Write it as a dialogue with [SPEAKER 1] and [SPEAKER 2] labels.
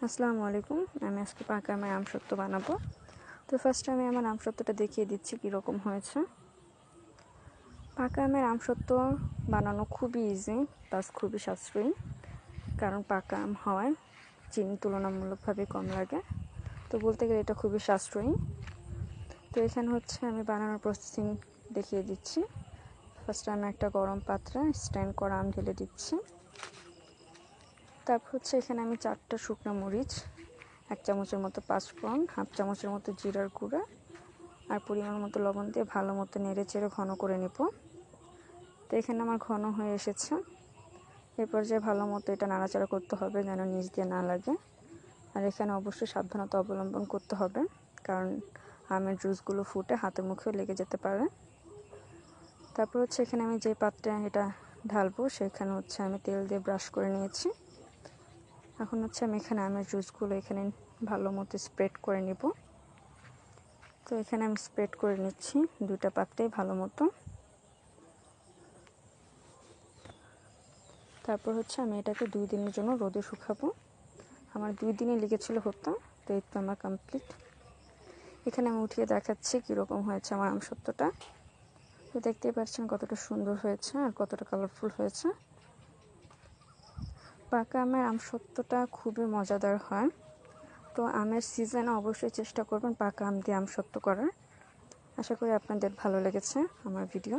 [SPEAKER 1] আসসালামু আলাইকুম। আমি আজকে পাকা আমের আমসত্ত্ব বানাবো। তো ফার্স্টে আমি আমার আমসত্ত্বটা দেখিয়ে দিচ্ছি কীরকম হয়েছে। পাকা আমের আমসত্ত্ব বানানো খুবই ইজি প্লাস খুবই সাশ্রয়ী, কারণ পাকা আম হওয়ায় চিনি তুলনামূলকভাবে কম লাগে। তো বলতে গেলে এটা খুবই সাশ্রয়ী। তো এখানে আমি বানানোর প্রসেসিং দেখিয়ে দিচ্ছি। ফার্স্টে আমি একটা গরম পাত্রে স্ট্যান্ড করা আম ঢেলে দিচ্ছি। তারপর এখানে আমি 4টা শুকনো মরিচ, 1 চামচের মতো পাঁচফোড়ন, হাফ চামচের মতো জিরার গুঁড়া আর পরিমাণ মতো লবণ দিয়ে ভালো মতো নেড়ে চেড়ে ঘন করে নেব। তো এখানে আমার ঘন হয়ে এসেছে। এরপর ভালো মতো এটা নাড়াচাড়া করতে হবে যেন নিচ দিয়ে না লাগে। আর এখানে অবশ্যই সাবধানতা অবলম্বন করতে হবে, কারণ আমের জুসগুলো ফুটে হাতে মুখেও লেগে যেতে পারে। তারপর এখানে আমি যে পাত্রে এটা ঢালবো সেখানে আমি তেল দিয়ে ব্রাশ করে নিয়েছি। এখন আমি এখানে আমের জুসগুলো এখানে ভালো মতো স্প্রেড করে নিব। তো এখানে আমি স্প্রেড করে নিচ্ছি দুইটা পাত্রেই ভালো মতো। তারপর আমি এটাকে 2 দিনের জন্য রোদে শুকাবো। আমার 2 দিনই লেগেছিল হতে। তো এই তো আমার কমপ্লিট। এখানে আমি উঠিয়ে দেখাচ্ছি কীরকম হয়েছে আমার আমসত্ত্বটা। তো দেখতেই পাচ্ছেন কতটা সুন্দর হয়েছে আর কতটা কালারফুল হয়েছে। পাকা আমের আমসত্ত্বটা খুবই মজাদার হয়। তো আমের সিজনে অবশ্যই চেষ্টা করবেন পাকা আম দিয়ে আমসত্ত্ব করার। আশা করি আপনাদের ভালো লেগেছে আমার ভিডিও।